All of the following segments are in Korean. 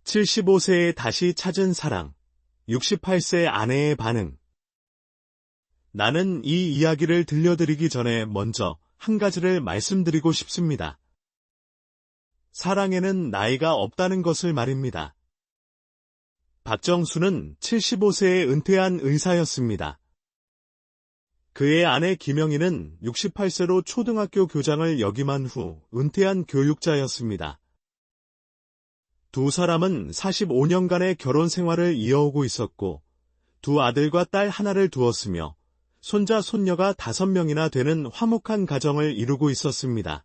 75세에 다시 찾은 사랑, 68세 아내의 반응. 나는 이 이야기를 들려드리기 전에 먼저 한 가지를 말씀드리고 싶습니다. 사랑에는 나이가 없다는 것을 말입니다. 박정수는 75세에 은퇴한 의사였습니다. 그의 아내 김영희는 68세로 초등학교 교장을 역임한 후 은퇴한 교육자였습니다. 두 사람은 45년간의 결혼 생활을 이어오고 있었고 두 아들과 딸 하나를 두었으며 손자 손녀가 5명이나 되는 화목한 가정을 이루고 있었습니다.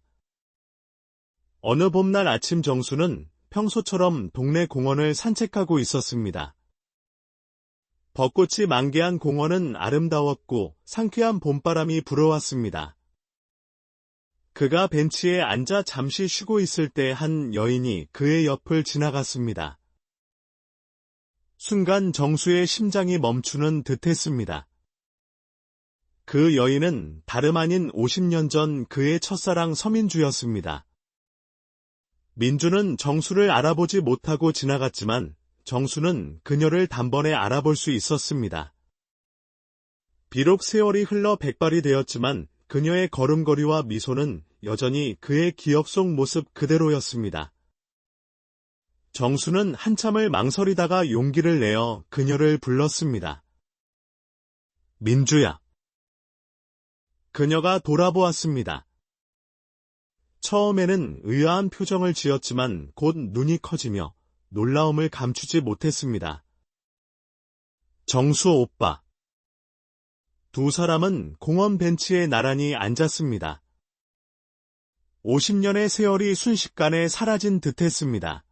어느 봄날 아침 정수는 평소처럼 동네 공원을 산책하고 있었습니다. 벚꽃이 만개한 공원은 아름다웠고 상쾌한 봄바람이 불어왔습니다. 그가 벤치에 앉아 잠시 쉬고 있을 때 한 여인이 그의 옆을 지나갔습니다. 순간 정수의 심장이 멈추는 듯했습니다. 그 여인은 다름 아닌 50년 전 그의 첫사랑 서민주였습니다. 민주는 정수를 알아보지 못하고 지나갔지만 정수는 그녀를 단번에 알아볼 수 있었습니다. 비록 세월이 흘러 백발이 되었지만 그녀의 걸음걸이와 미소는 여전히 그의 기억 속 모습 그대로였습니다. 정수는 한참을 망설이다가 용기를 내어 그녀를 불렀습니다. 민주야. 그녀가 돌아보았습니다. 처음에는 의아한 표정을 지었지만 곧 눈이 커지며 놀라움을 감추지 못했습니다. 정수 오빠. 두 사람은 공원 벤치에 나란히 앉았습니다. 50년의 세월이 순식간에 사라진 듯했습니다.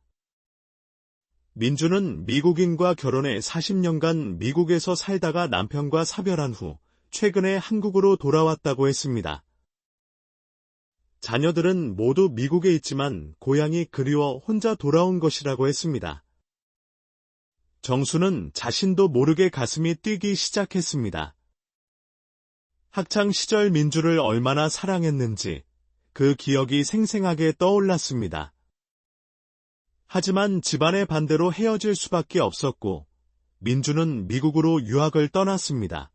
민주는 미국인과 결혼해 40년간 미국에서 살다가 남편과 사별한 후 최근에 한국으로 돌아왔다고 했습니다. 자녀들은 모두 미국에 있지만 고향이 그리워 혼자 돌아온 것이라고 했습니다. 정수는 자신도 모르게 가슴이 뛰기 시작했습니다. 학창 시절 민주를 얼마나 사랑했는지 그 기억이 생생하게 떠올랐습니다. 하지만 집안의 반대로 헤어질 수밖에 없었고 민주는 미국으로 유학을 떠났습니다.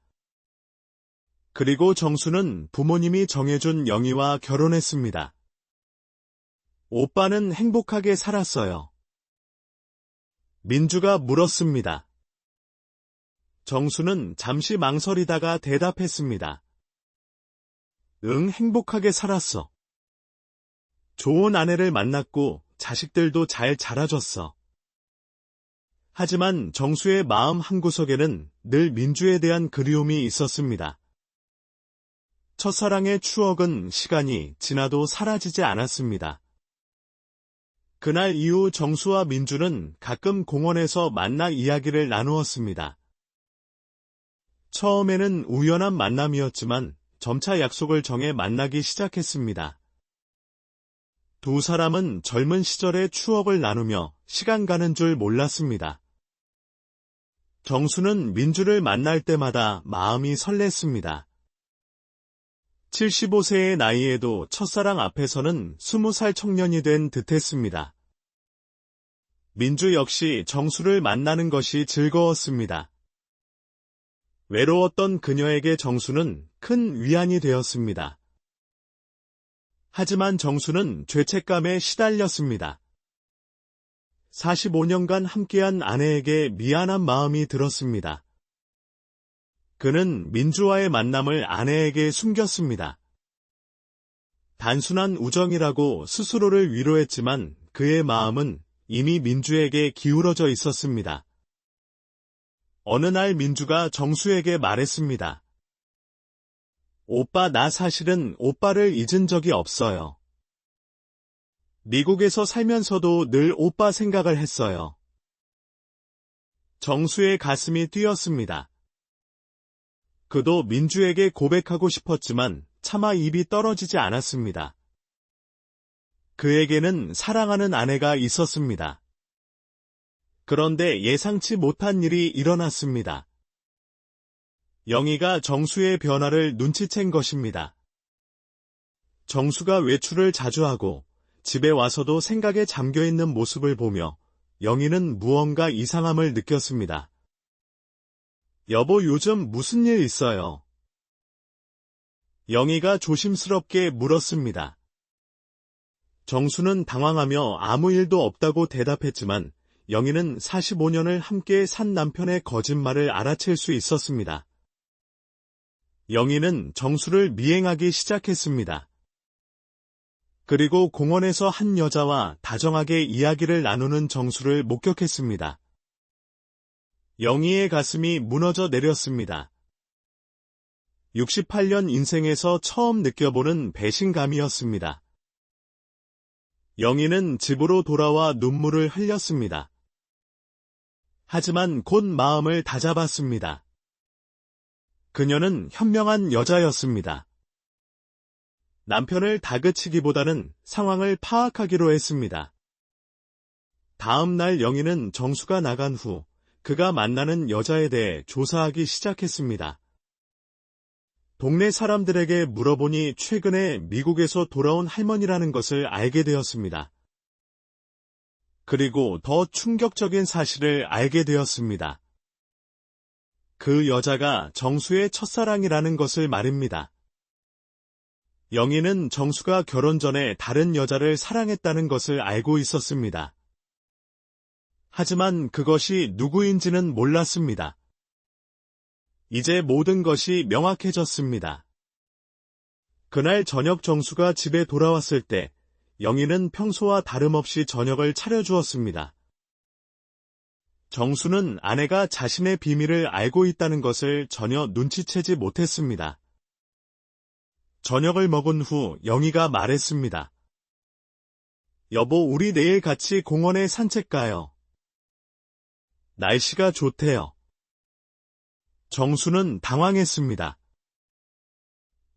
그리고 정수는 부모님이 정해준 영희와 결혼했습니다. 오빠는 행복하게 살았어요. 민주가 물었습니다. 정수는 잠시 망설이다가 대답했습니다. 응, 행복하게 살았어. 좋은 아내를 만났고 자식들도 잘 자라줬어. 하지만 정수의 마음 한구석에는 늘 민주에 대한 그리움이 있었습니다. 첫사랑의 추억은 시간이 지나도 사라지지 않았습니다. 그날 이후 정수와 민주는 가끔 공원에서 만나 이야기를 나누었습니다. 처음에는 우연한 만남이었지만 점차 약속을 정해 만나기 시작했습니다. 두 사람은 젊은 시절의 추억을 나누며 시간 가는 줄 몰랐습니다. 정수는 민주를 만날 때마다 마음이 설렜습니다. 75세의 나이에도 첫사랑 앞에서는 20살 청년이 된 듯했습니다. 민주 역시 정수를 만나는 것이 즐거웠습니다. 외로웠던 그녀에게 정수는 큰 위안이 되었습니다. 하지만 정수는 죄책감에 시달렸습니다. 45년간 함께한 아내에게 미안한 마음이 들었습니다. 그는 민주와의 만남을 아내에게 숨겼습니다. 단순한 우정이라고 스스로를 위로했지만 그의 마음은 이미 민주에게 기울어져 있었습니다. 어느 날 민주가 정수에게 말했습니다. 오빠, 나 사실은 오빠를 잊은 적이 없어요. 미국에서 살면서도 늘 오빠 생각을 했어요. 정수의 가슴이 뛰었습니다. 그도 민주에게 고백하고 싶었지만 차마 입이 떨어지지 않았습니다. 그에게는 사랑하는 아내가 있었습니다. 그런데 예상치 못한 일이 일어났습니다. 영희가 정수의 변화를 눈치챈 것입니다. 정수가 외출을 자주 하고 집에 와서도 생각에 잠겨있는 모습을 보며 영희는 무언가 이상함을 느꼈습니다. 여보, 요즘 무슨 일 있어요? 영희가 조심스럽게 물었습니다. 정수는 당황하며 아무 일도 없다고 대답했지만 영희는 45년을 함께 산 남편의 거짓말을 알아챌 수 있었습니다. 영희는 정수를 미행하기 시작했습니다. 그리고 공원에서 한 여자와 다정하게 이야기를 나누는 정수를 목격했습니다. 영희의 가슴이 무너져 내렸습니다. 68년 인생에서 처음 느껴보는 배신감이었습니다. 영희는 집으로 돌아와 눈물을 흘렸습니다. 하지만 곧 마음을 다잡았습니다. 그녀는 현명한 여자였습니다. 남편을 다그치기보다는 상황을 파악하기로 했습니다. 다음 날 영희는 정수가 나간 후 그가 만나는 여자에 대해 조사하기 시작했습니다. 동네 사람들에게 물어보니 최근에 미국에서 돌아온 할머니라는 것을 알게 되었습니다. 그리고 더 충격적인 사실을 알게 되었습니다. 그 여자가 정수의 첫사랑이라는 것을 말입니다. 영희는 정수가 결혼 전에 다른 여자를 사랑했다는 것을 알고 있었습니다. 하지만 그것이 누구인지는 몰랐습니다. 이제 모든 것이 명확해졌습니다. 그날 저녁 정수가 집에 돌아왔을 때 영희는 평소와 다름없이 저녁을 차려주었습니다. 정수는 아내가 자신의 비밀을 알고 있다는 것을 전혀 눈치채지 못했습니다. 저녁을 먹은 후 영희가 말했습니다. 여보, 우리 내일 같이 공원에 산책 가요. 날씨가 좋대요. 정수는 당황했습니다.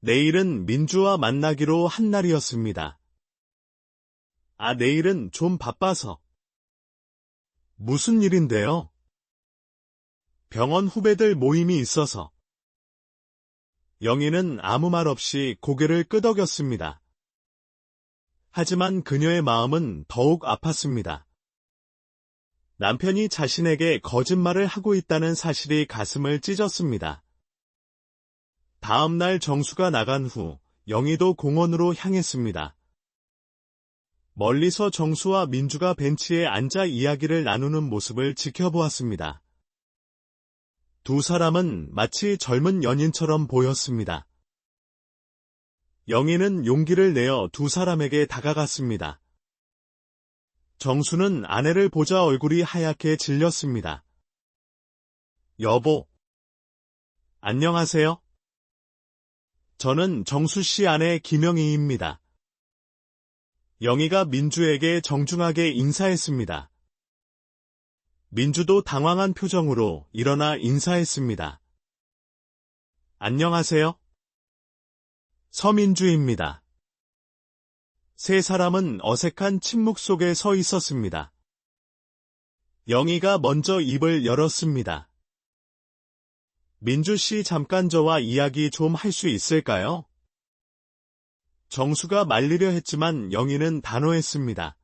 내일은 민주와 만나기로 한 날이었습니다. 내일은 좀 바빠서. 무슨 일인데요? 병원 후배들 모임이 있어서. 영희는 아무 말 없이 고개를 끄덕였습니다. 하지만 그녀의 마음은 더욱 아팠습니다. 남편이 자신에게 거짓말을 하고 있다는 사실이 가슴을 찢었습니다. 다음 날 정수가 나간 후 영희도 공원으로 향했습니다. 멀리서 정수와 민주가 벤치에 앉아 이야기를 나누는 모습을 지켜보았습니다. 두 사람은 마치 젊은 연인처럼 보였습니다. 영희는 용기를 내어 두 사람에게 다가갔습니다. 정수는 아내를 보자 얼굴이 하얗게 질렸습니다. 여보. 안녕하세요. 저는 정수 씨 아내 김영희입니다. 영희가 민주에게 정중하게 인사했습니다. 민주도 당황한 표정으로 일어나 인사했습니다. 안녕하세요. 서민주입니다. 세 사람은 어색한 침묵 속에 서 있었습니다. 영희가 먼저 입을 열었습니다. 민주 씨, 잠깐 저와 이야기 좀 할 수 있을까요? 정수가 말리려 했지만 영희는 단호했습니다.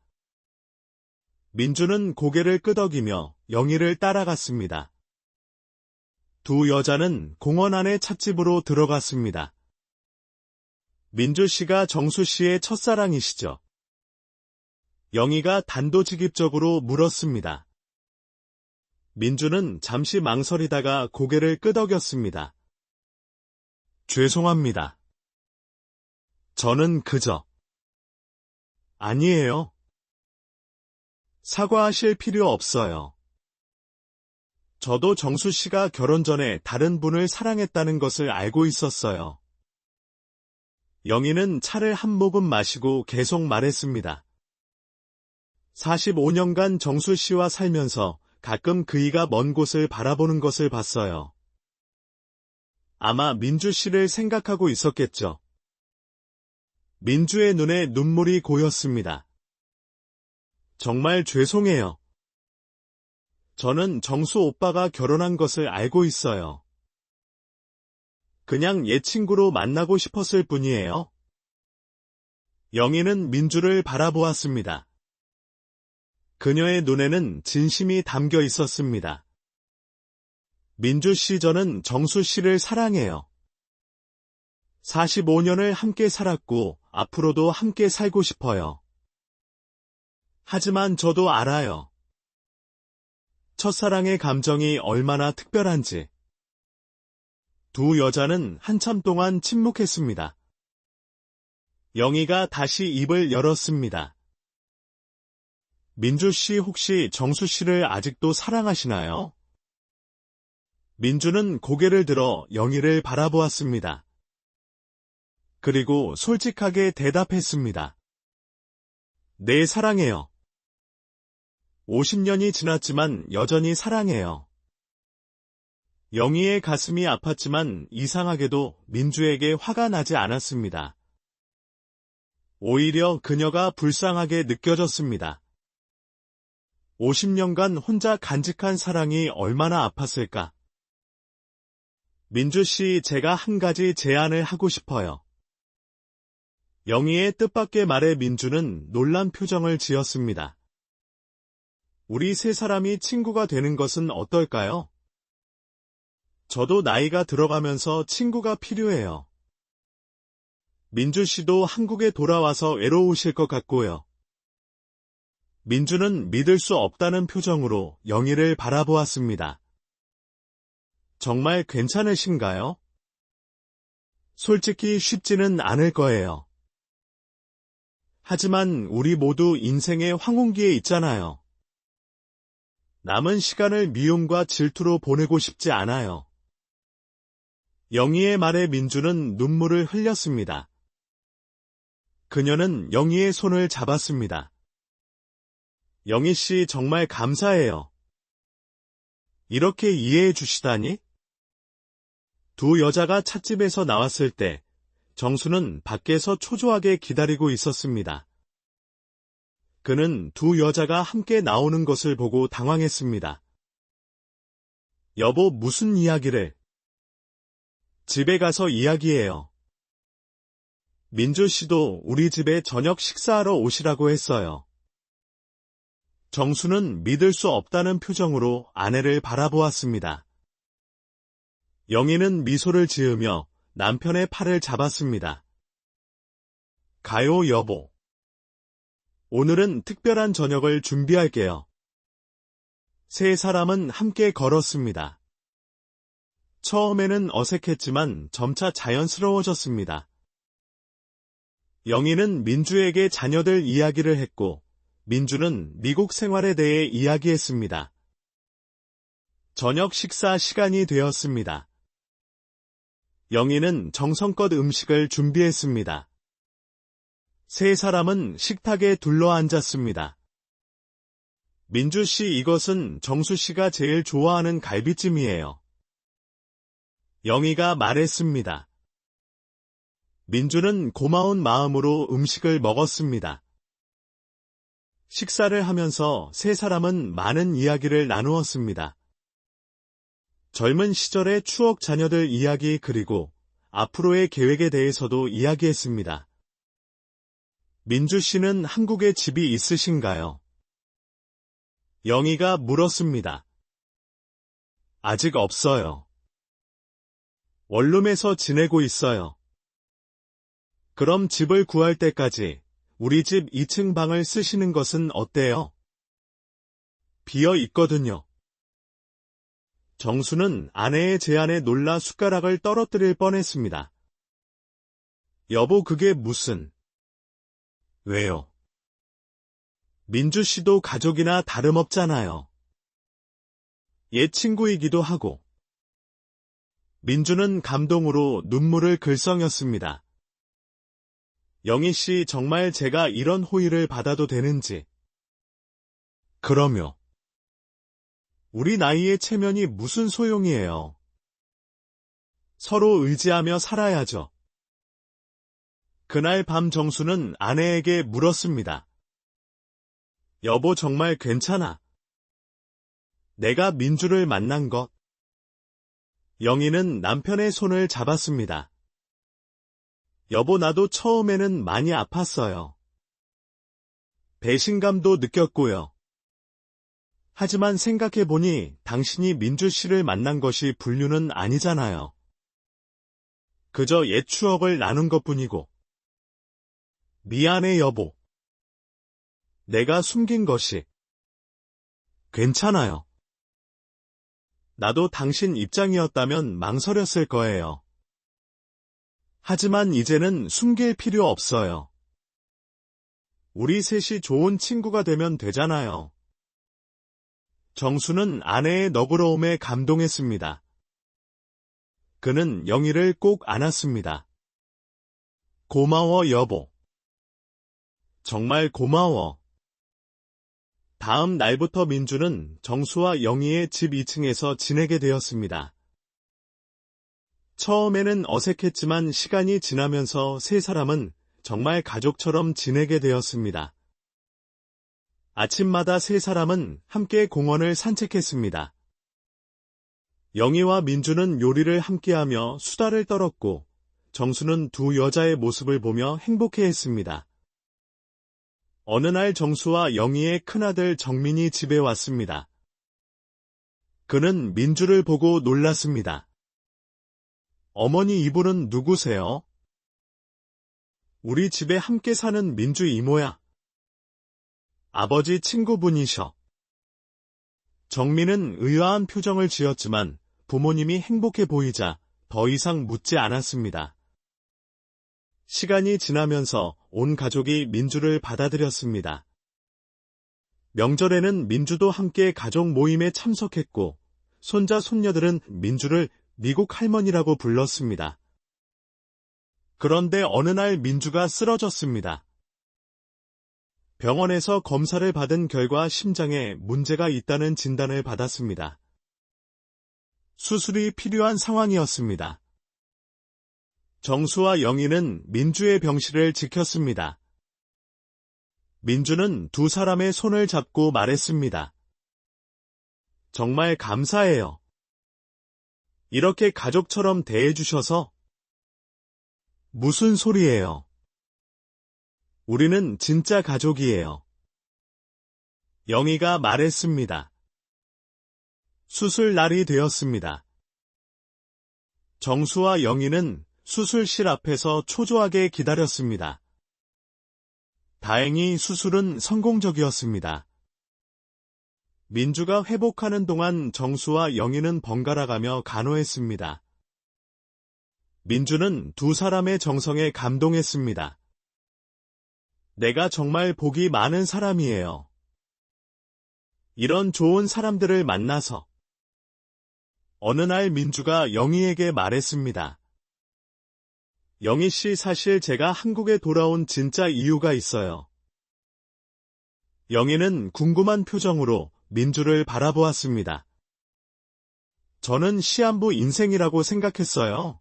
민주는 고개를 끄덕이며 영희를 따라갔습니다. 두 여자는 공원 안의 찻집으로 들어갔습니다. 민주 씨가 정수 씨의 첫사랑이시죠? 영희가 단도직입적으로 물었습니다. 민주는 잠시 망설이다가 고개를 끄덕였습니다. 죄송합니다. 저는 그저... 아니에요. 사과하실 필요 없어요. 저도 정수 씨가 결혼 전에 다른 분을 사랑했다는 것을 알고 있었어요. 영희는 차를 한 모금 마시고 계속 말했습니다. 45년간 정수 씨와 살면서 가끔 그이가 먼 곳을 바라보는 것을 봤어요. 아마 민주 씨를 생각하고 있었겠죠. 민주의 눈에 눈물이 고였습니다. 정말 죄송해요. 저는 정수 오빠가 결혼한 것을 알고 있어요. 그냥 옛 친구로 만나고 싶었을 뿐이에요. 영희는 민주를 바라보았습니다. 그녀의 눈에는 진심이 담겨 있었습니다. 민주 씨, 저는 정수 씨를 사랑해요. 45년을 함께 살았고 앞으로도 함께 살고 싶어요. 하지만 저도 알아요. 첫사랑의 감정이 얼마나 특별한지. 두 여자는 한참 동안 침묵했습니다. 영희가 다시 입을 열었습니다. 민주 씨, 혹시 정수 씨를 아직도 사랑하시나요? 민주는 고개를 들어 영희를 바라보았습니다. 그리고 솔직하게 대답했습니다. 네, 사랑해요. 50년이 지났지만 여전히 사랑해요. 영희의 가슴이 아팠지만 이상하게도 민주에게 화가 나지 않았습니다. 오히려 그녀가 불쌍하게 느껴졌습니다. 50년간 혼자 간직한 사랑이 얼마나 아팠을까? 민주 씨, 제가 한 가지 제안을 하고 싶어요. 영희의 뜻밖의 말에 민주는 놀란 표정을 지었습니다. 우리 세 사람이 친구가 되는 것은 어떨까요? 저도 나이가 들어가면서 친구가 필요해요. 민주 씨도 한국에 돌아와서 외로우실 것 같고요. 민주는 믿을 수 없다는 표정으로 영희를 바라보았습니다. 정말 괜찮으신가요? 솔직히 쉽지는 않을 거예요. 하지만 우리 모두 인생의 황혼기에 있잖아요. 남은 시간을 미움과 질투로 보내고 싶지 않아요. 영희의 말에 민주는 눈물을 흘렸습니다. 그녀는 영희의 손을 잡았습니다. 영희 씨, 정말 감사해요. 이렇게 이해해 주시다니? 두 여자가 찻집에서 나왔을 때 정수는 밖에서 초조하게 기다리고 있었습니다. 그는 두 여자가 함께 나오는 것을 보고 당황했습니다. 여보, 무슨 이야기를? 집에 가서 이야기해요. 민주 씨도 우리 집에 저녁 식사하러 오시라고 했어요. 정수는 믿을 수 없다는 표정으로 아내를 바라보았습니다. 영희는 미소를 지으며 남편의 팔을 잡았습니다. 가요, 여보. 오늘은 특별한 저녁을 준비할게요. 세 사람은 함께 걸었습니다. 처음에는 어색했지만 점차 자연스러워졌습니다. 영희는 민주에게 자녀들 이야기를 했고, 민주는 미국 생활에 대해 이야기했습니다. 저녁 식사 시간이 되었습니다. 영희는 정성껏 음식을 준비했습니다. 세 사람은 식탁에 둘러앉았습니다. 민주 씨, 이것은 정수 씨가 제일 좋아하는 갈비찜이에요. 영희가 말했습니다. 민주는 고마운 마음으로 음식을 먹었습니다. 식사를 하면서 세 사람은 많은 이야기를 나누었습니다. 젊은 시절의 추억, 자녀들 이야기, 그리고 앞으로의 계획에 대해서도 이야기했습니다. 민주 씨는 한국에 집이 있으신가요? 영희가 물었습니다. 아직 없어요. 원룸에서 지내고 있어요. 그럼 집을 구할 때까지 우리 집 2층 방을 쓰시는 것은 어때요? 비어 있거든요. 정수는 아내의 제안에 놀라 숟가락을 떨어뜨릴 뻔했습니다. 여보, 그게 무슨... 왜요? 민주 씨도 가족이나 다름없잖아요. 옛 친구이기도 하고. 민주는 감동으로 눈물을 글썽였습니다. 영희 씨, 정말 제가 이런 호의를 받아도 되는지. 그럼요. 우리 나이의 체면이 무슨 소용이에요. 서로 의지하며 살아야죠. 그날 밤 정수는 아내에게 물었습니다. 여보, 정말 괜찮아? 내가 민주를 만난 것. 영희는 남편의 손을 잡았습니다. 여보, 나도 처음에는 많이 아팠어요. 배신감도 느꼈고요. 하지만 생각해보니 당신이 민주 씨를 만난 것이 불륜은 아니잖아요. 그저 옛 추억을 나눈 것뿐이고. 미안해 여보. 내가 숨긴 것이. 괜찮아요. 나도 당신 입장이었다면 망설였을 거예요. 하지만 이제는 숨길 필요 없어요. 우리 셋이 좋은 친구가 되면 되잖아요. 정수는 아내의 너그러움에 감동했습니다. 그는 영희를 꼭 안았습니다. 고마워 여보. 정말 고마워. 다음 날부터 민주는 정수와 영희의 집 2층에서 지내게 되었습니다. 처음에는 어색했지만 시간이 지나면서 세 사람은 정말 가족처럼 지내게 되었습니다. 아침마다 세 사람은 함께 공원을 산책했습니다. 영희와 민주는 요리를 함께하며 수다를 떨었고 정수는 두 여자의 모습을 보며 행복해했습니다. 어느 날 정수와 영희의 큰아들 정민이 집에 왔습니다. 그는 민주를 보고 놀랐습니다. 어머니 이분은 누구세요? 우리 집에 함께 사는 민주 이모야. 아버지 친구분이셔. 정민은 의아한 표정을 지었지만 부모님이 행복해 보이자 더 이상 묻지 않았습니다. 시간이 지나면서 온 가족이 민주를 받아들였습니다. 명절에는 민주도 함께 가족 모임에 참석했고 손자 손녀들은 민주를 미국 할머니라고 불렀습니다. 그런데 어느 날 민주가 쓰러졌습니다. 병원에서 검사를 받은 결과 심장에 문제가 있다는 진단을 받았습니다. 수술이 필요한 상황이었습니다. 정수와 영희는 민주의 병실을 지켰습니다. 민주는 두 사람의 손을 잡고 말했습니다. 정말 감사해요. 이렇게 가족처럼 대해주셔서. 무슨 소리예요? 우리는 진짜 가족이에요. 영희가 말했습니다. 수술 날이 되었습니다. 정수와 영희는 수술실 앞에서 초조하게 기다렸습니다. 다행히 수술은 성공적이었습니다. 민주가 회복하는 동안 정수와 영희는 번갈아가며 간호했습니다. 민주는 두 사람의 정성에 감동했습니다. 내가 정말 복이 많은 사람이에요. 이런 좋은 사람들을 만나서. 어느 날 민주가 영희에게 말했습니다. 영희 씨 사실 제가 한국에 돌아온 진짜 이유가 있어요. 영희는 궁금한 표정으로 민주를 바라보았습니다. 저는 시한부 인생이라고 생각했어요.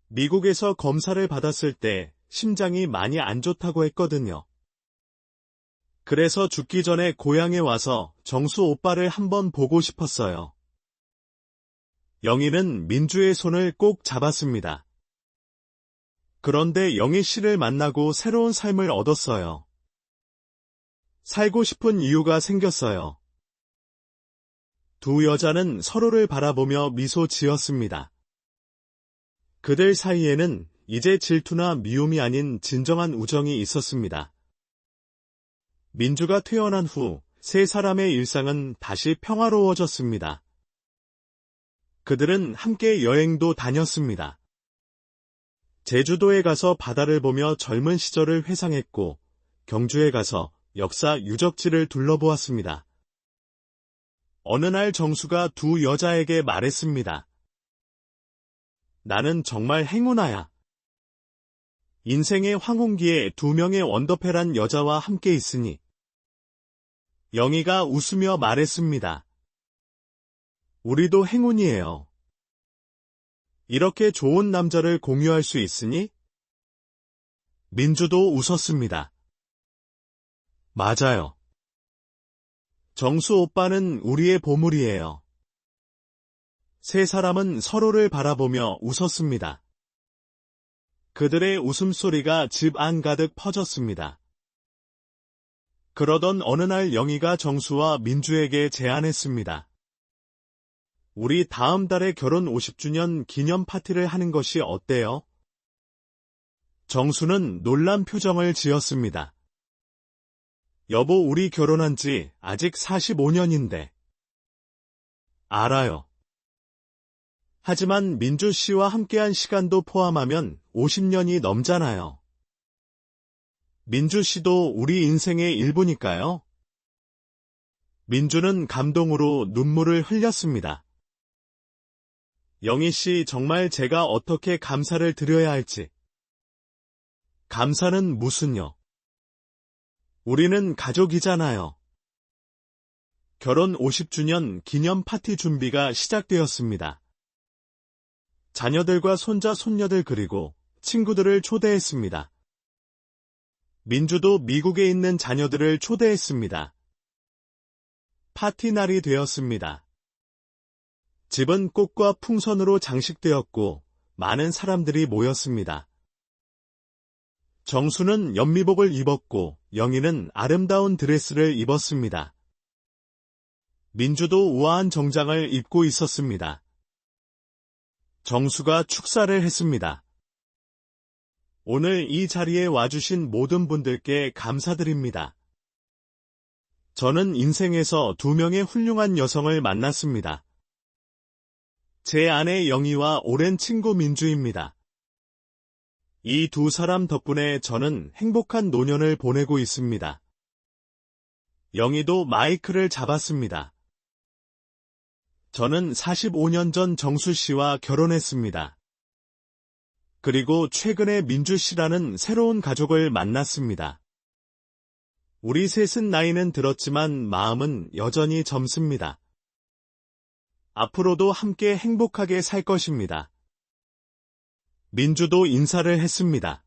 미국에서 검사를 받았을 때 심장이 많이 안 좋다고 했거든요. 그래서 죽기 전에 고향에 와서 정수 오빠를 한번 보고 싶었어요. 영희는 민주의 손을 꼭 잡았습니다. 그런데 영희 씨를 만나고 새로운 삶을 얻었어요. 살고 싶은 이유가 생겼어요. 두 여자는 서로를 바라보며 미소 지었습니다. 그들 사이에는 이제 질투나 미움이 아닌 진정한 우정이 있었습니다. 민주가 퇴원한 후 세 사람의 일상은 다시 평화로워졌습니다. 그들은 함께 여행도 다녔습니다. 제주도에 가서 바다를 보며 젊은 시절을 회상했고 경주에 가서 역사 유적지를 둘러보았습니다. 어느 날 정수가 두 여자에게 말했습니다. 나는 정말 행운아야. 인생의 황혼기에 두 명의 원더페란 여자와 함께 있으니. 영희가 웃으며 말했습니다. 우리도 행운이에요. 이렇게 좋은 남자를 공유할 수 있으니? 민주도 웃었습니다. 맞아요. 정수 오빠는 우리의 보물이에요. 세 사람은 서로를 바라보며 웃었습니다. 그들의 웃음소리가 집 안 가득 퍼졌습니다. 그러던 어느 날 영희가 정수와 민주에게 제안했습니다. 우리 다음 달에 결혼 50주년 기념 파티를 하는 것이 어때요? 정수는 놀란 표정을 지었습니다. 여보, 우리 결혼한 지 아직 45년인데. 알아요. 하지만 민주 씨와 함께한 시간도 포함하면 50년이 넘잖아요. 민주 씨도 우리 인생의 일부니까요. 민주는 감동으로 눈물을 흘렸습니다. 영희 씨, 정말 제가 어떻게 감사를 드려야 할지. 감사는 무슨요? 우리는 가족이잖아요. 결혼 50주년 기념 파티 준비가 시작되었습니다. 자녀들과 손자, 손녀들 그리고 친구들을 초대했습니다. 민주도 미국에 있는 자녀들을 초대했습니다. 파티 날이 되었습니다. 집은 꽃과 풍선으로 장식되었고 많은 사람들이 모였습니다. 정수는 연미복을 입었고 영희는 아름다운 드레스를 입었습니다. 민주도 우아한 정장을 입고 있었습니다. 정수가 축사를 했습니다. 오늘 이 자리에 와주신 모든 분들께 감사드립니다. 저는 인생에서 2명의 훌륭한 여성을 만났습니다. 제 아내 영희와 오랜 친구 민주입니다. 이 두 사람 덕분에 저는 행복한 노년을 보내고 있습니다. 영희도 마이크를 잡았습니다. 저는 45년 전 정수 씨와 결혼했습니다. 그리고 최근에 민주 씨라는 새로운 가족을 만났습니다. 우리 셋은 나이는 들었지만 마음은 여전히 젊습니다. 앞으로도 함께 행복하게 살 것입니다. 민주도 인사를 했습니다.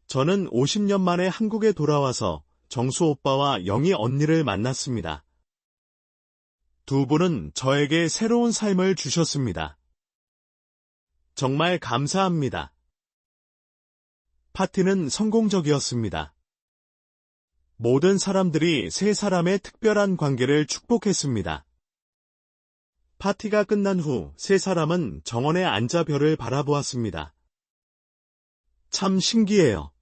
저는 50년 만에 한국에 돌아와서 정수 오빠와 영희 언니를 만났습니다. 두 분은 저에게 새로운 삶을 주셨습니다. 정말 감사합니다. 파티는 성공적이었습니다. 모든 사람들이 세 사람의 특별한 관계를 축복했습니다. 파티가 끝난 후 세 사람은 정원에 앉아 별을 바라보았습니다. 참 신기해요.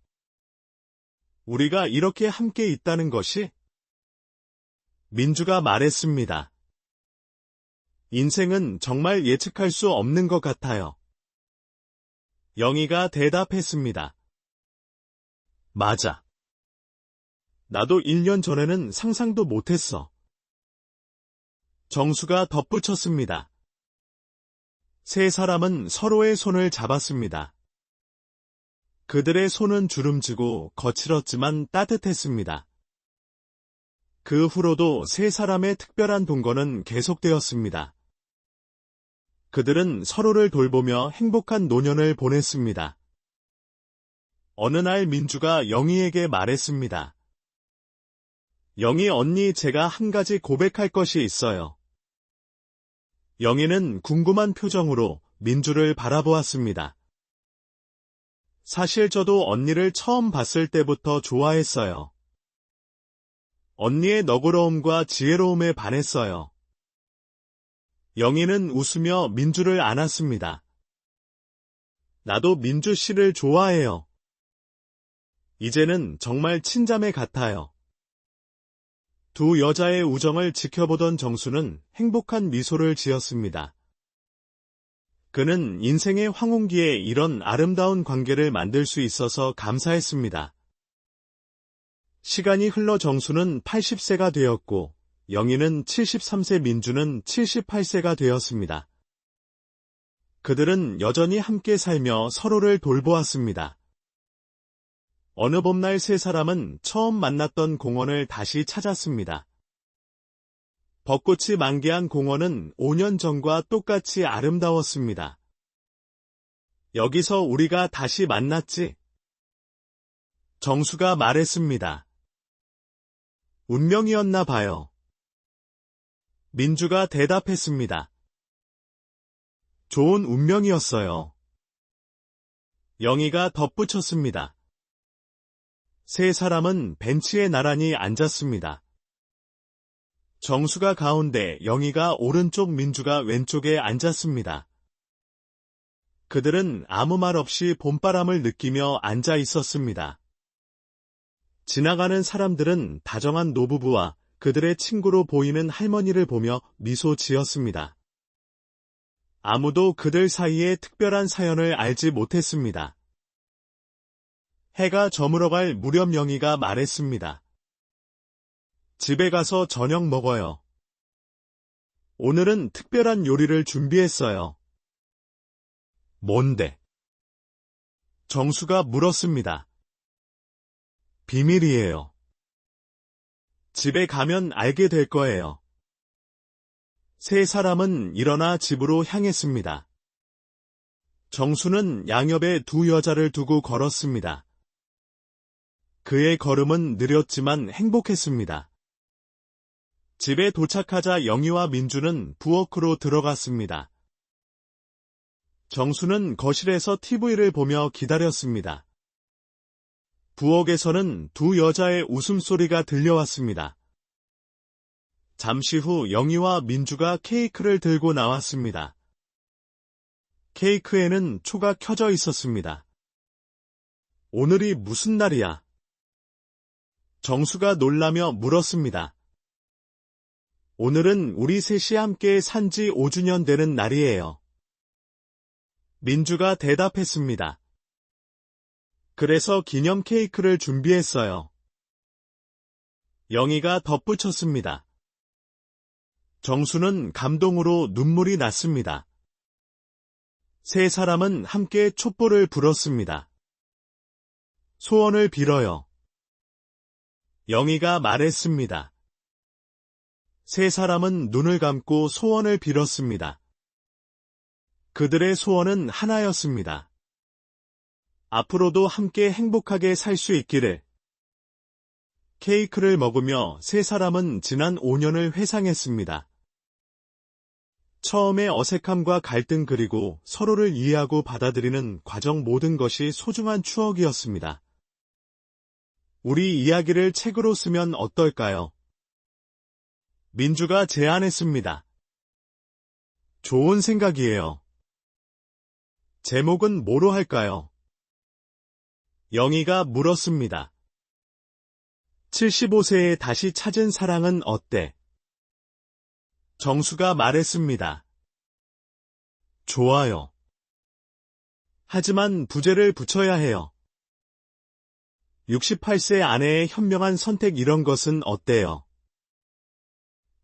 우리가 이렇게 함께 있다는 것이? 민주가 말했습니다. 인생은 정말 예측할 수 없는 것 같아요. 영희가 대답했습니다. 맞아. 나도 1년 전에는 상상도 못했어. 정수가 덧붙였습니다. 세 사람은 서로의 손을 잡았습니다. 그들의 손은 주름지고 거칠었지만 따뜻했습니다. 그 후로도 세 사람의 특별한 동거는 계속되었습니다. 그들은 서로를 돌보며 행복한 노년을 보냈습니다. 어느 날 민주가 영희에게 말했습니다. 영희 언니, 제가 한 가지 고백할 것이 있어요. 영희는 궁금한 표정으로 민주를 바라보았습니다. 사실 저도 언니를 처음 봤을 때부터 좋아했어요. 언니의 너그러움과 지혜로움에 반했어요. 영희는 웃으며 민주를 안았습니다. 나도 민주 씨를 좋아해요. 이제는 정말 친자매 같아요. 두 여자의 우정을 지켜보던 정수는 행복한 미소를 지었습니다. 그는 인생의 황혼기에 이런 아름다운 관계를 만들 수 있어서 감사했습니다. 시간이 흘러 정수는 80세가 되었고 영희는 73세, 민주는 78세가 되었습니다. 그들은 여전히 함께 살며 서로를 돌보았습니다. 어느 봄날 세 사람은 처음 만났던 공원을 다시 찾았습니다. 벚꽃이 만개한 공원은 5년 전과 똑같이 아름다웠습니다. 여기서 우리가 다시 만났지? 정수가 말했습니다. 운명이었나 봐요. 민주가 대답했습니다. 좋은 운명이었어요. 영희가 덧붙였습니다. 세 사람은 벤치에 나란히 앉았습니다. 정수가 가운데, 영희가 오른쪽, 민주가 왼쪽에 앉았습니다. 그들은 아무 말 없이 봄바람을 느끼며 앉아 있었습니다. 지나가는 사람들은 다정한 노부부와 그들의 친구로 보이는 할머니를 보며 미소 지었습니다. 아무도 그들 사이에 특별한 사연을 알지 못했습니다. 해가 저물어갈 무렵 영희가 말했습니다. 집에 가서 저녁 먹어요. 오늘은 특별한 요리를 준비했어요. 뭔데? 정수가 물었습니다. 비밀이에요. 집에 가면 알게 될 거예요. 세 사람은 일어나 집으로 향했습니다. 정수는 양옆에 두 여자를 두고 걸었습니다. 그의 걸음은 느렸지만 행복했습니다. 집에 도착하자 영희와 민주는 부엌으로 들어갔습니다. 정수는 거실에서 TV를 보며 기다렸습니다. 부엌에서는 두 여자의 웃음소리가 들려왔습니다. 잠시 후 영희와 민주가 케이크를 들고 나왔습니다. 케이크에는 초가 켜져 있었습니다. 오늘이 무슨 날이야? 정수가 놀라며 물었습니다. 오늘은 우리 셋이 함께 산 지 5주년 되는 날이에요. 민주가 대답했습니다. 그래서 기념 케이크를 준비했어요. 영희가 덧붙였습니다. 정수는 감동으로 눈물이 났습니다. 세 사람은 함께 촛불을 불었습니다. 소원을 빌어요. 영희가 말했습니다. 세 사람은 눈을 감고 소원을 빌었습니다. 그들의 소원은 하나였습니다. 앞으로도 함께 행복하게 살 수 있기를. 케이크를 먹으며 세 사람은 지난 5년을 회상했습니다. 처음에 어색함과 갈등 그리고 서로를 이해하고 받아들이는 과정 모든 것이 소중한 추억이었습니다. 우리 이야기를 책으로 쓰면 어떨까요? 민주가 제안했습니다. 좋은 생각이에요. 제목은 뭐로 할까요? 영희가 물었습니다. 75세에 다시 찾은 사랑은 어때? 정수가 말했습니다. 좋아요. 하지만 부제를 붙여야 해요. 68세 아내의 현명한 선택 이런 것은 어때요?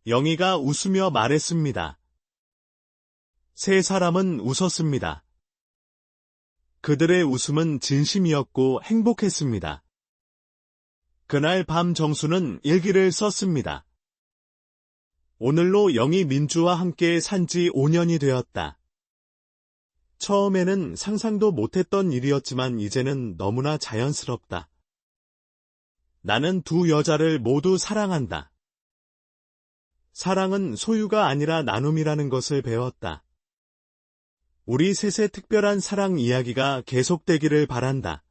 영희가 웃으며 말했습니다. 세 사람은 웃었습니다. 그들의 웃음은 진심이었고 행복했습니다. 그날 밤 정수는 일기를 썼습니다. 오늘로 영희 민주와 함께 산 지 5년이 되었다. 처음에는 상상도 못했던 일이었지만 이제는 너무나 자연스럽다. 나는 두 여자를 모두 사랑한다. 사랑은 소유가 아니라 나눔이라는 것을 배웠다. 우리 셋의 특별한 사랑 이야기가 계속되기를 바란다.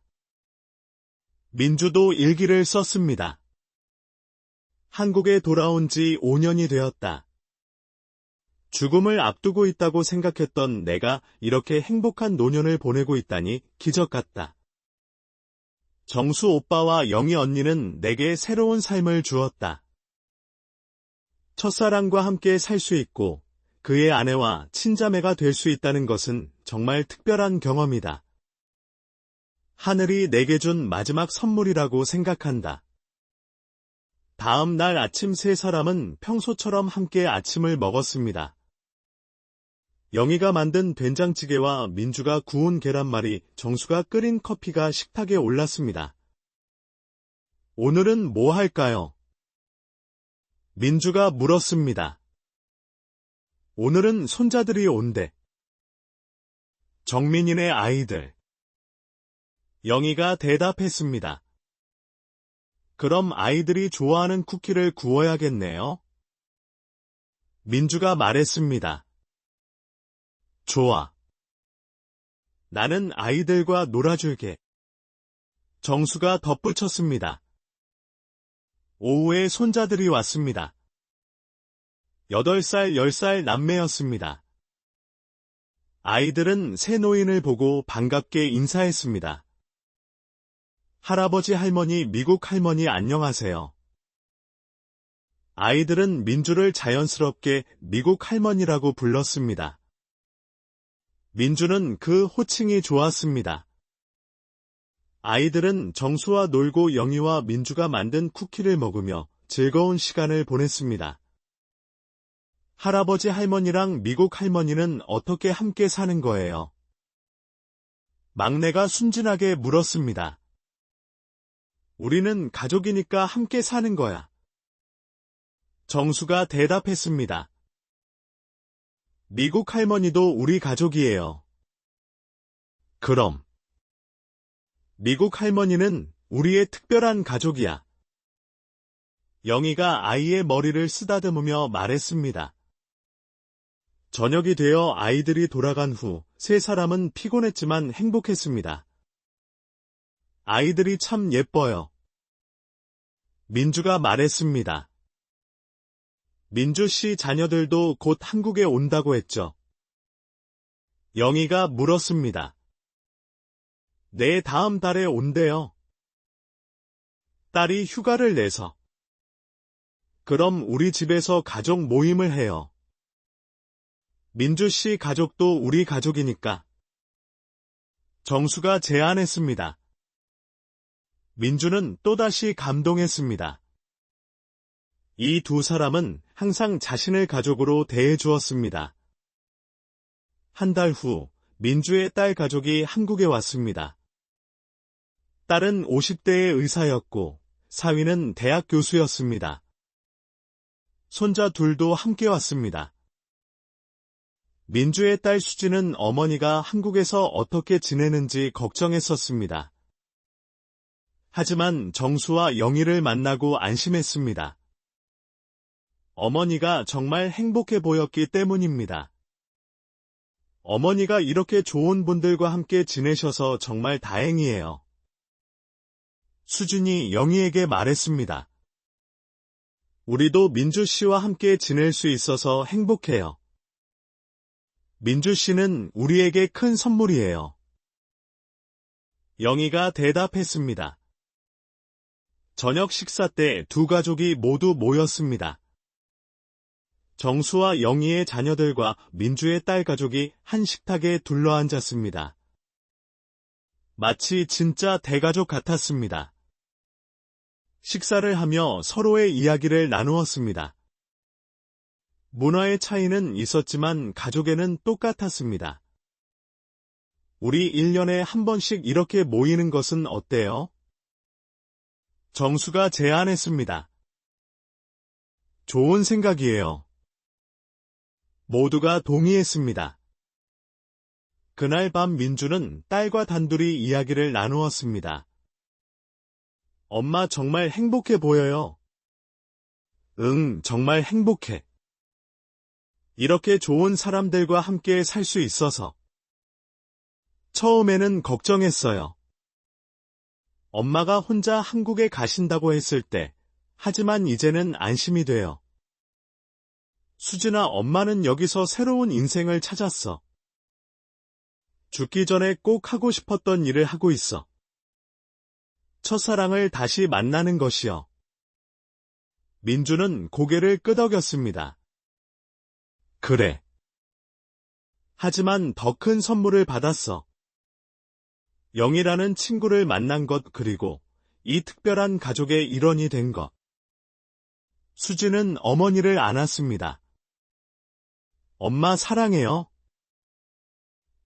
민주도 일기를 썼습니다. 한국에 돌아온 지 5년이 되었다. 죽음을 앞두고 있다고 생각했던 내가 이렇게 행복한 노년을 보내고 있다니 기적 같다. 정수 오빠와 영희 언니는 내게 새로운 삶을 주었다. 첫사랑과 함께 살 수 있고 그의 아내와 친자매가 될 수 있다는 것은 정말 특별한 경험이다. 하늘이 내게 준 마지막 선물이라고 생각한다. 다음 날 아침 세 사람은 평소처럼 함께 아침을 먹었습니다. 영희가 만든 된장찌개와 민주가 구운 계란말이, 정수가 끓인 커피가 식탁에 올랐습니다. 오늘은 뭐 할까요? 민주가 물었습니다. 오늘은 손자들이 온대. 정민이네 아이들. 영희가 대답했습니다. 그럼 아이들이 좋아하는 쿠키를 구워야겠네요. 민주가 말했습니다. 좋아. 나는 아이들과 놀아줄게. 정수가 덧붙였습니다. 오후에 손자들이 왔습니다. 8살, 10살 남매였습니다. 아이들은 새 노인을 보고 반갑게 인사했습니다. 할아버지, 할머니, 미국 할머니 안녕하세요. 아이들은 민주를 자연스럽게 미국 할머니라고 불렀습니다. 민주는 그 호칭이 좋았습니다. 아이들은 정수와 놀고 영희와 민주가 만든 쿠키를 먹으며 즐거운 시간을 보냈습니다. 할아버지 할머니랑 미국 할머니는 어떻게 함께 사는 거예요? 막내가 순진하게 물었습니다. 우리는 가족이니까 함께 사는 거야. 정수가 대답했습니다. 미국 할머니도 우리 가족이에요. 그럼 미국 할머니는 우리의 특별한 가족이야. 영희가 아이의 머리를 쓰다듬으며 말했습니다. 저녁이 되어 아이들이 돌아간 후 세 사람은 피곤했지만 행복했습니다. 아이들이 참 예뻐요. 민주가 말했습니다. 민주 씨 자녀들도 곧 한국에 온다고 했죠. 영희가 물었습니다. 네, 다음 달에 온대요. 딸이 휴가를 내서. 그럼 우리 집에서 가족 모임을 해요. 민주 씨 가족도 우리 가족이니까. 정수가 제안했습니다. 민주는 또다시 감동했습니다. 이 두 사람은 항상 자신을 가족으로 대해주었습니다. 한 달 후, 민주의 딸 가족이 한국에 왔습니다. 딸은 50대의 의사였고, 사위는 대학 교수였습니다. 손자 둘도 함께 왔습니다. 민주의 딸 수지는 어머니가 한국에서 어떻게 지내는지 걱정했었습니다. 하지만 정수와 영희를 만나고 안심했습니다. 어머니가 정말 행복해 보였기 때문입니다. 어머니가 이렇게 좋은 분들과 함께 지내셔서 정말 다행이에요. 수진이 영희에게 말했습니다. 우리도 민주 씨와 함께 지낼 수 있어서 행복해요. 민주 씨는 우리에게 큰 선물이에요. 영희가 대답했습니다. 저녁 식사 때 두 가족이 모두 모였습니다. 정수와 영희의 자녀들과 민주의 딸 가족이 한 식탁에 둘러앉았습니다. 마치 진짜 대가족 같았습니다. 식사를 하며 서로의 이야기를 나누었습니다. 문화의 차이는 있었지만 가족에는 똑같았습니다. 우리 1년에 한 번씩 이렇게 모이는 것은 어때요? 정수가 제안했습니다. 좋은 생각이에요. 모두가 동의했습니다. 그날 밤 민주는 딸과 단둘이 이야기를 나누었습니다. 엄마 정말 행복해 보여요. 응, 정말 행복해. 이렇게 좋은 사람들과 함께 살 수 있어서. 처음에는 걱정했어요. 엄마가 혼자 한국에 가신다고 했을 때, 하지만 이제는 안심이 돼요. 수진아, 엄마는 여기서 새로운 인생을 찾았어. 죽기 전에 꼭 하고 싶었던 일을 하고 있어. 첫사랑을 다시 만나는 것이요. 민주는 고개를 끄덕였습니다. 그래. 하지만 더 큰 선물을 받았어. 영희라는 친구를 만난 것 그리고 이 특별한 가족의 일원이 된 것. 수진은 어머니를 안았습니다. 엄마 사랑해요.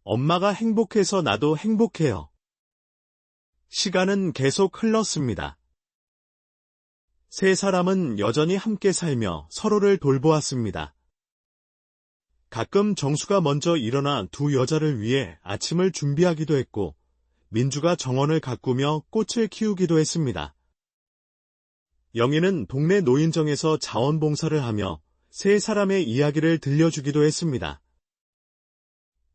엄마가 행복해서 나도 행복해요. 시간은 계속 흘렀습니다. 세 사람은 여전히 함께 살며 서로를 돌보았습니다. 가끔 정수가 먼저 일어나 두 여자를 위해 아침을 준비하기도 했고, 민주가 정원을 가꾸며 꽃을 키우기도 했습니다. 영희는 동네 노인정에서 자원봉사를 하며 세 사람의 이야기를 들려주기도 했습니다.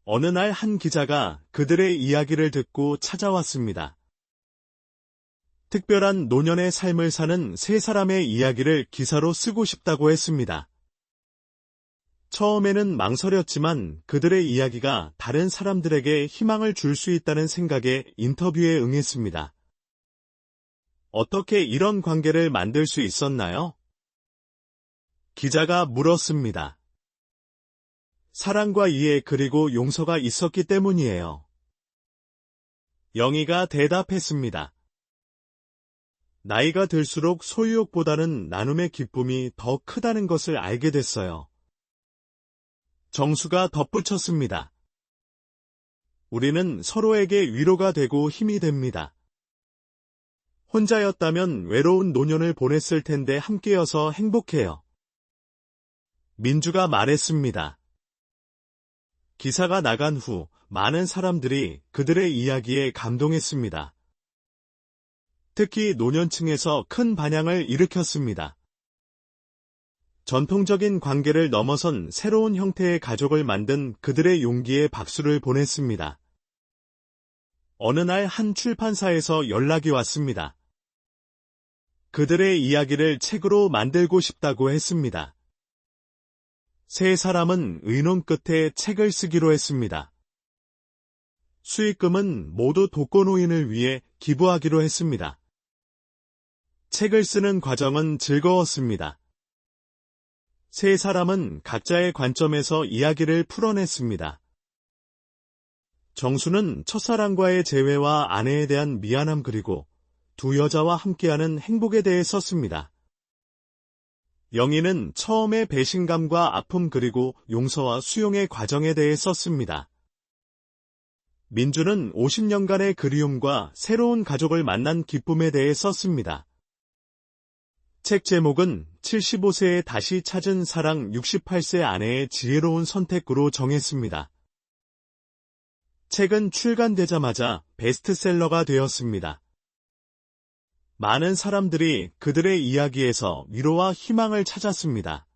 어느 날 한 기자가 그들의 이야기를 듣고 찾아왔습니다. 특별한 노년의 삶을 사는 세 사람의 이야기를 기사로 쓰고 싶다고 했습니다. 처음에는 망설였지만 그들의 이야기가 다른 사람들에게 희망을 줄 수 있다는 생각에 인터뷰에 응했습니다. 어떻게 이런 관계를 만들 수 있었나요? 기자가 물었습니다. 사랑과 이해 그리고 용서가 있었기 때문이에요. 영희가 대답했습니다. 나이가 들수록 소유욕보다는 나눔의 기쁨이 더 크다는 것을 알게 됐어요. 정수가 덧붙였습니다. 우리는 서로에게 위로가 되고 힘이 됩니다. 혼자였다면 외로운 노년을 보냈을 텐데 함께여서 행복해요. 민주가 말했습니다. 기사가 나간 후 많은 사람들이 그들의 이야기에 감동했습니다. 특히 노년층에서 큰 반향을 일으켰습니다. 전통적인 관계를 넘어선 새로운 형태의 가족을 만든 그들의 용기에 박수를 보냈습니다. 어느 날 한 출판사에서 연락이 왔습니다. 그들의 이야기를 책으로 만들고 싶다고 했습니다. 세 사람은 의논 끝에 책을 쓰기로 했습니다. 수익금은 모두 독거노인을 위해 기부하기로 했습니다. 책을 쓰는 과정은 즐거웠습니다. 세 사람은 각자의 관점에서 이야기를 풀어냈습니다. 정수는 첫사랑과의 재회와 아내에 대한 미안함 그리고 두 여자와 함께하는 행복에 대해 썼습니다. 영희는 처음의 배신감과 아픔 그리고 용서와 수용의 과정에 대해 썼습니다. 민주는 50년간의 그리움과 새로운 가족을 만난 기쁨에 대해 썼습니다. 책 제목은 75세에 다시 찾은 사랑 68세 아내의 지혜로운 선택으로 정했습니다. 책은 출간되자마자 베스트셀러가 되었습니다. 많은 사람들이 그들의 이야기에서 위로와 희망을 찾았습니다.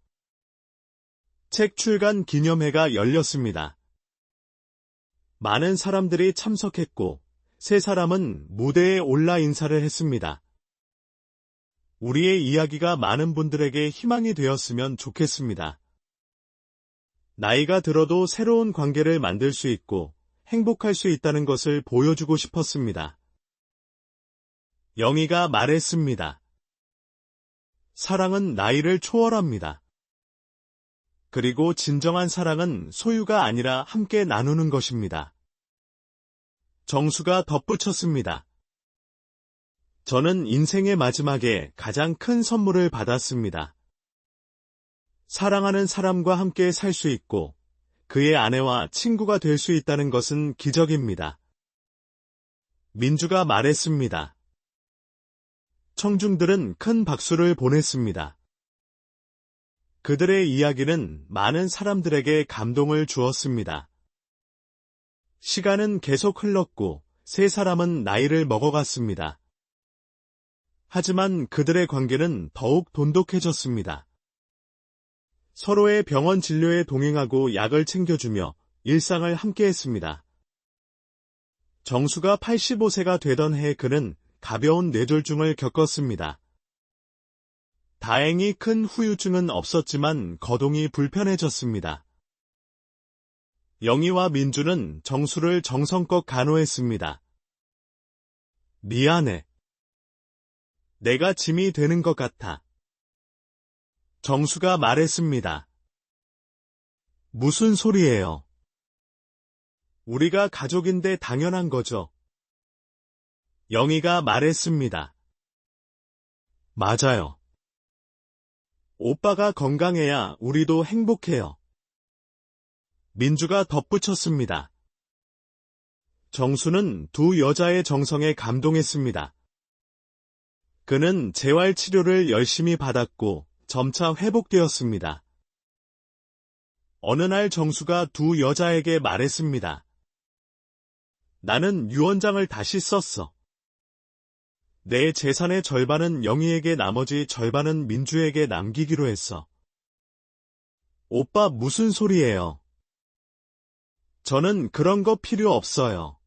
책 출간 기념회가 열렸습니다. 많은 사람들이 참석했고 세 사람은 무대에 올라 인사를 했습니다. 우리의 이야기가 많은 분들에게 희망이 되었으면 좋겠습니다. 나이가 들어도 새로운 관계를 만들 수 있고 행복할 수 있다는 것을 보여주고 싶었습니다. 영희가 말했습니다. 사랑은 나이를 초월합니다. 그리고 진정한 사랑은 소유가 아니라 함께 나누는 것입니다. 정수가 덧붙였습니다. 저는 인생의 마지막에 가장 큰 선물을 받았습니다. 사랑하는 사람과 함께 살 수 있고 그의 아내와 친구가 될 수 있다는 것은 기적입니다. 민주가 말했습니다. 청중들은 큰 박수를 보냈습니다. 그들의 이야기는 많은 사람들에게 감동을 주었습니다. 시간은 계속 흘렀고 세 사람은 나이를 먹어갔습니다. 하지만 그들의 관계는 더욱 돈독해졌습니다. 서로의 병원 진료에 동행하고 약을 챙겨주며 일상을 함께했습니다. 정수가 85세가 되던 해 그는 가벼운 뇌졸중을 겪었습니다. 다행히 큰 후유증은 없었지만 거동이 불편해졌습니다. 영희와 민주는 정수를 정성껏 간호했습니다. 미안해. 내가 짐이 되는 것 같아. 정수가 말했습니다. 무슨 소리예요? 우리가 가족인데 당연한 거죠. 영희가 말했습니다. 맞아요. 오빠가 건강해야 우리도 행복해요. 민주가 덧붙였습니다. 정수는 두 여자의 정성에 감동했습니다. 그는 재활치료를 열심히 받았고 점차 회복되었습니다. 어느 날 정수가 두 여자에게 말했습니다. 나는 유언장을 다시 썼어. 내 재산의 절반은 영희에게 나머지 절반은 민주에게 남기기로 했어. 오빠 무슨 소리예요? 저는 그런 거 필요 없어요.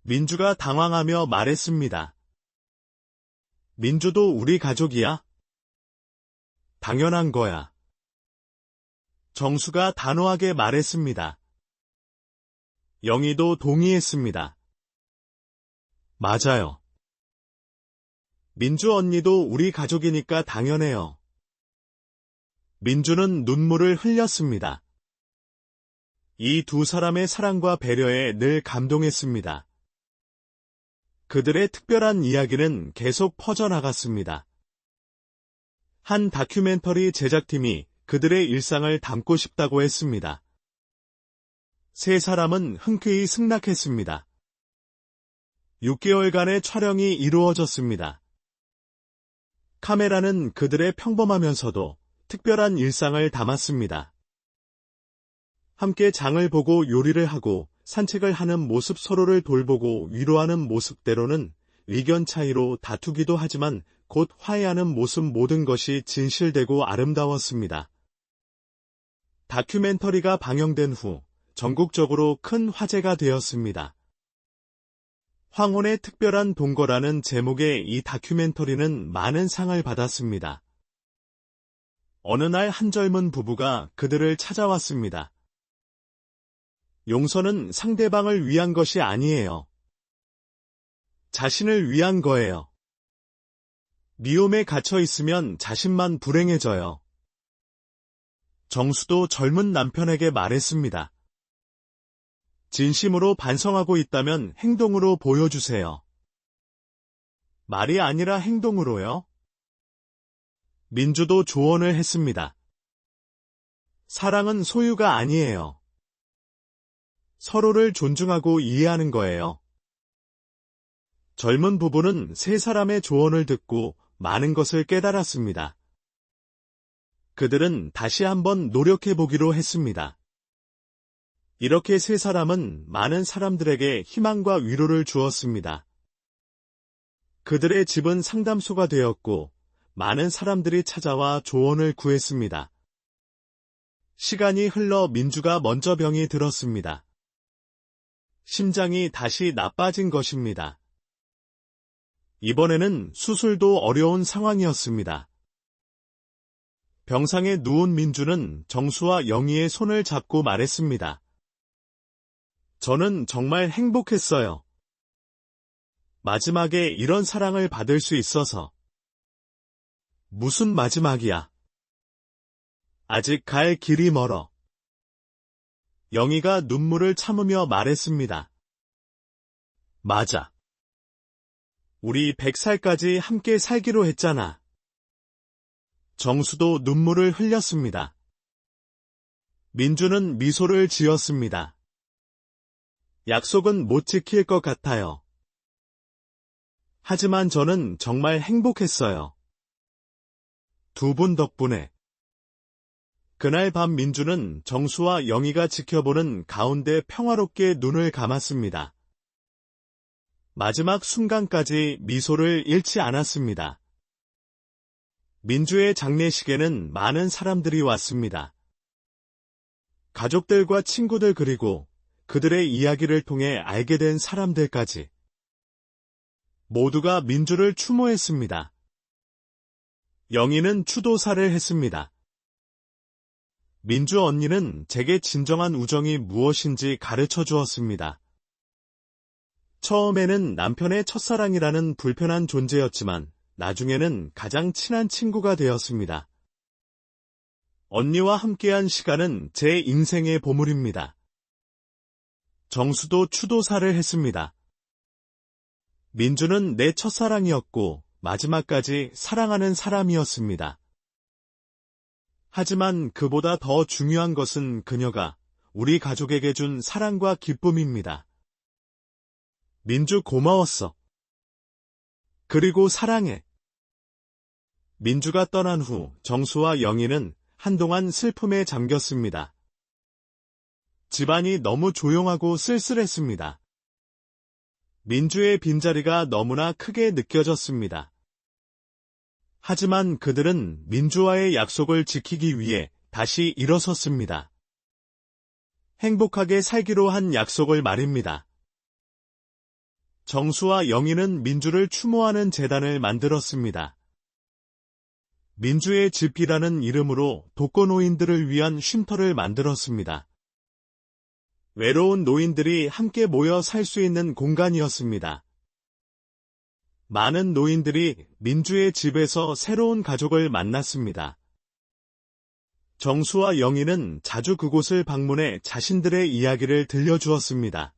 민주가 당황하며 말했습니다. 민주도 우리 가족이야? 당연한 거야. 정수가 단호하게 말했습니다. 영희도 동의했습니다. 맞아요. 민주 언니도 우리 가족이니까 당연해요. 민주는 눈물을 흘렸습니다. 이 두 사람의 사랑과 배려에 늘 감동했습니다. 그들의 특별한 이야기는 계속 퍼져나갔습니다. 한 다큐멘터리 제작팀이 그들의 일상을 담고 싶다고 했습니다. 세 사람은 흔쾌히 승낙했습니다. 6개월간의 촬영이 이루어졌습니다. 카메라는 그들의 평범하면서도 특별한 일상을 담았습니다. 함께 장을 보고 요리를 하고 산책을 하는 모습, 서로를 돌보고 위로하는 모습대로는 의견 차이로 다투기도 하지만 곧 화해하는 모습, 모든 것이 진실되고 아름다웠습니다. 다큐멘터리가 방영된 후 전국적으로 큰 화제가 되었습니다. 황혼의 특별한 동거라는 제목의 이 다큐멘터리는 많은 상을 받았습니다. 어느 날 한 젊은 부부가 그들을 찾아왔습니다. 용서는 상대방을 위한 것이 아니에요. 자신을 위한 거예요. 미움에 갇혀 있으면 자신만 불행해져요. 정수도 젊은 남편에게 말했습니다. 진심으로 반성하고 있다면 행동으로 보여주세요. 말이 아니라 행동으로요? 민주도 조언을 했습니다. 사랑은 소유가 아니에요. 서로를 존중하고 이해하는 거예요. 젊은 부부는 세 사람의 조언을 듣고 많은 것을 깨달았습니다. 그들은 다시 한번 노력해보기로 했습니다. 이렇게 세 사람은 많은 사람들에게 희망과 위로를 주었습니다. 그들의 집은 상담소가 되었고 많은 사람들이 찾아와 조언을 구했습니다. 시간이 흘러 민주가 먼저 병이 들었습니다. 심장이 다시 나빠진 것입니다. 이번에는 수술도 어려운 상황이었습니다. 병상에 누운 민주는 정수와 영희의 손을 잡고 말했습니다. 저는 정말 행복했어요. 마지막에 이런 사랑을 받을 수 있어서. 무슨 마지막이야? 아직 갈 길이 멀어. 영희가 눈물을 참으며 말했습니다. 맞아. 우리 100살까지 함께 살기로 했잖아. 정수도 눈물을 흘렸습니다. 민주는 미소를 지었습니다. 약속은 못 지킬 것 같아요. 하지만 저는 정말 행복했어요. 두 분 덕분에. 그날 밤 민주는 정수와 영희가 지켜보는 가운데 평화롭게 눈을 감았습니다. 마지막 순간까지 미소를 잃지 않았습니다. 민주의 장례식에는 많은 사람들이 왔습니다. 가족들과 친구들, 그리고 그들의 이야기를 통해 알게 된 사람들까지. 모두가 민주를 추모했습니다. 영희는 추도사를 했습니다. 민주 언니는 제게 진정한 우정이 무엇인지 가르쳐 주었습니다. 처음에는 남편의 첫사랑이라는 불편한 존재였지만 나중에는 가장 친한 친구가 되었습니다. 언니와 함께한 시간은 제 인생의 보물입니다. 정수도 추도사를 했습니다. 민주는 내 첫사랑이었고 마지막까지 사랑하는 사람이었습니다. 하지만 그보다 더 중요한 것은 그녀가 우리 가족에게 준 사랑과 기쁨입니다. 민주 고마웠어. 그리고 사랑해. 민주가 떠난 후 정수와 영희는 한동안 슬픔에 잠겼습니다. 집안이 너무 조용하고 쓸쓸했습니다. 민주의 빈자리가 너무나 크게 느껴졌습니다. 하지만 그들은 민주와의 약속을 지키기 위해 다시 일어섰습니다. 행복하게 살기로 한 약속을 말입니다. 정수와 영희는 민주를 추모하는 재단을 만들었습니다. 민주의 집이라는 이름으로 독거노인들을 위한 쉼터를 만들었습니다. 외로운 노인들이 함께 모여 살 수 있는 공간이었습니다. 많은 노인들이 민주의 집에서 새로운 가족을 만났습니다. 정수와 영희는 자주 그곳을 방문해 자신들의 이야기를 들려주었습니다.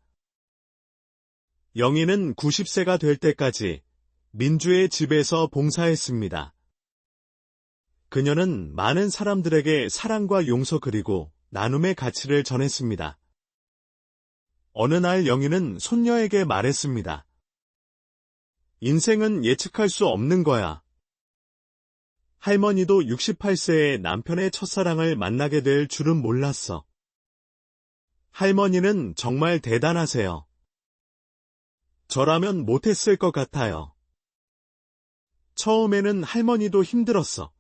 영희는 90세가 될 때까지 민주의 집에서 봉사했습니다. 그녀는 많은 사람들에게 사랑과 용서 그리고 나눔의 가치를 전했습니다. 어느 날 영희는 손녀에게 말했습니다. 인생은 예측할 수 없는 거야. 할머니도 68세에 남편의 첫사랑을 만나게 될 줄은 몰랐어. 할머니는 정말 대단하세요. 저라면 못했을 것 같아요. 처음에는 할머니도 힘들었어.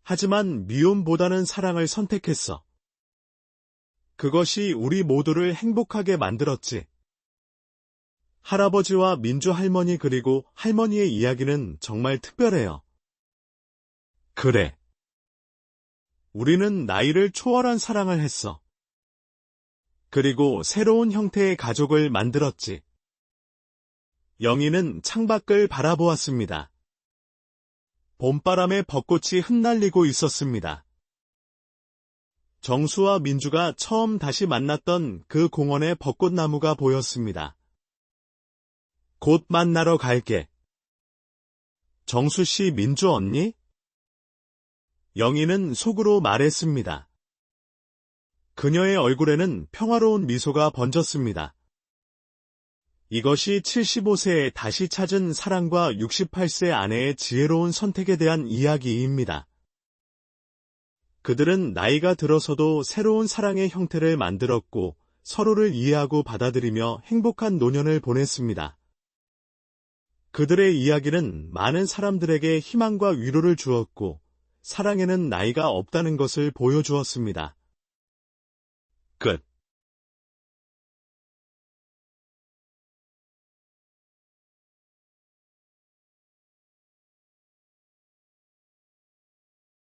하지만 미움보다는 사랑을 선택했어. 그것이 우리 모두를 행복하게 만들었지. 할아버지와 민주 할머니 그리고 할머니의 이야기는 정말 특별해요. 그래. 우리는 나이를 초월한 사랑을 했어. 그리고 새로운 형태의 가족을 만들었지. 영희는 창밖을 바라보았습니다. 봄바람에 벚꽃이 흩날리고 있었습니다. 정수와 민주가 처음 다시 만났던 그 공원에 벚꽃나무가 보였습니다. 곧 만나러 갈게. 정수 씨, 민주 언니? 영희는 속으로 말했습니다. 그녀의 얼굴에는 평화로운 미소가 번졌습니다. 이것이 75세에 다시 찾은 사랑과 68세 아내의 지혜로운 선택에 대한 이야기입니다. 그들은 나이가 들어서도 새로운 사랑의 형태를 만들었고 서로를 이해하고 받아들이며 행복한 노년을 보냈습니다. 그들의 이야기는 많은 사람들에게 희망과 위로를 주었고 사랑에는 나이가 없다는 것을 보여주었습니다. 끝.